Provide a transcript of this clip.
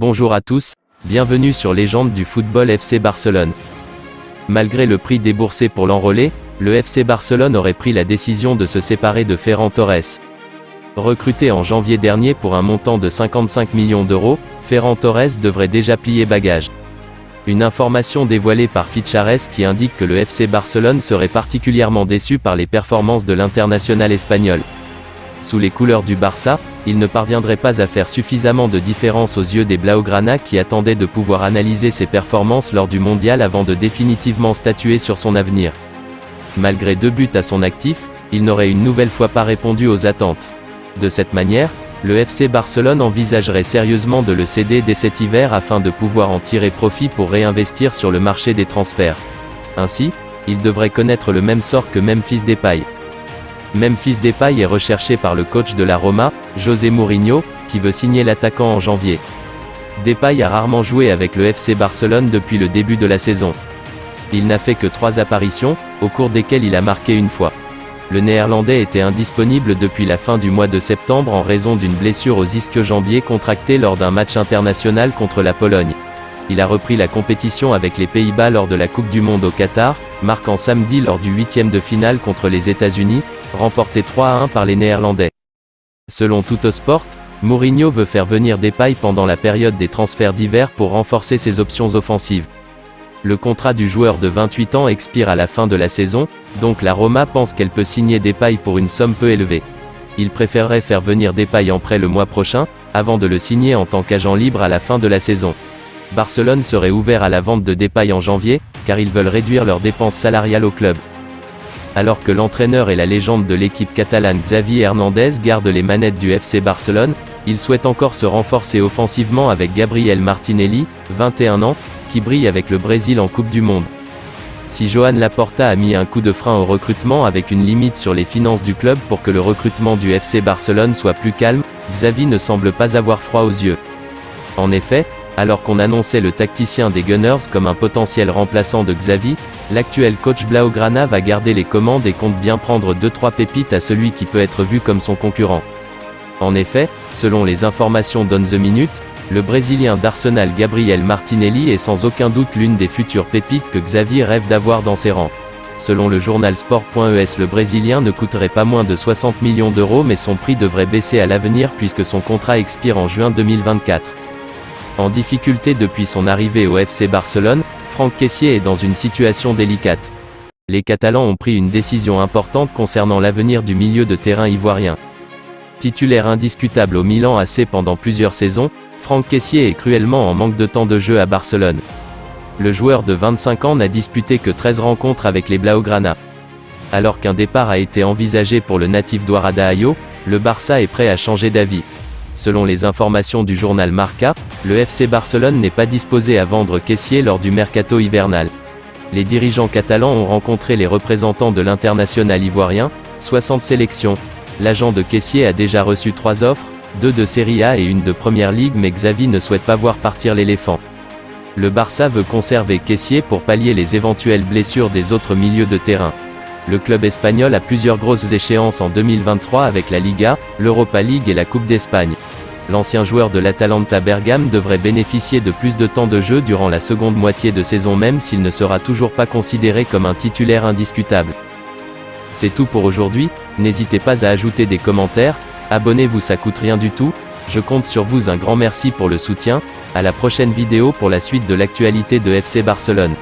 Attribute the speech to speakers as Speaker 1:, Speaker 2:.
Speaker 1: Bonjour à tous, bienvenue sur Légende du football FC Barcelone. Malgré le prix déboursé pour l'enrôler, le FC Barcelone aurait pris la décision de se séparer de Ferran Torres. Recruté en janvier dernier pour un montant de 55 millions d'euros, Ferran Torres devrait déjà plier bagage. Une information dévoilée par Fichares qui indique que le FC Barcelone serait particulièrement déçu par les performances de l'international espagnol. Sous les couleurs du Barça, il ne parviendrait pas à faire suffisamment de différence aux yeux des Blaugrana qui attendaient de pouvoir analyser ses performances lors du mondial avant de définitivement statuer sur son avenir. Malgré 2 buts à son actif, il n'aurait une nouvelle fois pas répondu aux attentes. De cette manière, le FC Barcelone envisagerait sérieusement de le céder dès cet hiver afin de pouvoir en tirer profit pour réinvestir sur le marché des transferts. Ainsi, il devrait connaître le même sort que Memphis Depay. Memphis Depay est recherché par le coach de la Roma, José Mourinho, qui veut signer l'attaquant en janvier. Depay a rarement joué avec le FC Barcelone depuis le début de la saison. Il n'a fait que 3 apparitions, au cours desquelles il a marqué une fois. Le Néerlandais était indisponible depuis la fin du mois de septembre en raison d'une blessure aux ischio-jambiers contractée lors d'un match international contre la Pologne. Il a repris la compétition avec les Pays-Bas lors de la Coupe du Monde au Qatar, marquant samedi lors du 8e de finale contre les États-Unis, remporté 3-1 par les Néerlandais. Selon Tuttosport, Mourinho veut faire venir Depay pendant la période des transferts d'hiver pour renforcer ses options offensives. Le contrat du joueur de 28 ans expire à la fin de la saison, donc la Roma pense qu'elle peut signer Depay pour une somme peu élevée. Il préférerait faire venir Depay en prêt le mois prochain, avant de le signer en tant qu'agent libre à la fin de la saison. Barcelone serait ouvert à la vente de Depay en janvier, car ils veulent réduire leurs dépenses salariales au club. Alors que l'entraîneur et la légende de l'équipe catalane Xavi Hernandez gardent les manettes du FC Barcelone, il souhaite encore se renforcer offensivement avec Gabriel Martinelli, 21 ans, qui brille avec le Brésil en Coupe du Monde. Si Joan Laporta a mis un coup de frein au recrutement avec une limite sur les finances du club pour que le recrutement du FC Barcelone soit plus calme, Xavi ne semble pas avoir froid aux yeux. En effet, alors qu'on annonçait le tacticien des Gunners comme un potentiel remplaçant de Xavi, l'actuel coach Blaugrana va garder les commandes et compte bien prendre 2-3 pépites à celui qui peut être vu comme son concurrent. En effet, selon les informations d'On The Minute, le Brésilien d'Arsenal Gabriel Martinelli est sans aucun doute l'une des futures pépites que Xavi rêve d'avoir dans ses rangs. Selon le journal Sport.es, le Brésilien ne coûterait pas moins de 60 millions d'euros mais son prix devrait baisser à l'avenir puisque son contrat expire en juin 2024. En difficulté depuis son arrivée au FC Barcelone, Franck Kessié est dans une situation délicate. Les Catalans ont pris une décision importante concernant l'avenir du milieu de terrain ivoirien. Titulaire indiscutable au Milan AC pendant plusieurs saisons, Franck Kessié est cruellement en manque de temps de jeu à Barcelone. Le joueur de 25 ans n'a disputé que 13 rencontres avec les Blaugrana. Alors qu'un départ a été envisagé pour le natif d'Ouarada Ayo, le Barça est prêt à changer d'avis. Selon les informations du journal Marca, le FC Barcelone n'est pas disposé à vendre Kessié lors du mercato hivernal. Les dirigeants catalans ont rencontré les représentants de l'international ivoirien, 60 sélections. L'agent de Kessié a déjà reçu 3 offres, 2 de Serie A et une de Première Ligue, mais Xavi ne souhaite pas voir partir l'éléphant. Le Barça veut conserver Kessié pour pallier les éventuelles blessures des autres milieux de terrain. Le club espagnol a plusieurs grosses échéances en 2023 avec la Liga, l'Europa League et la Coupe d'Espagne. L'ancien joueur de l'Atalanta Bergame devrait bénéficier de plus de temps de jeu durant la seconde moitié de saison même s'il ne sera toujours pas considéré comme un titulaire indiscutable. C'est tout pour aujourd'hui, n'hésitez pas à ajouter des commentaires, abonnez-vous, ça coûte rien du tout, je compte sur vous, un grand merci pour le soutien, à la prochaine vidéo pour la suite de l'actualité de FC Barcelone.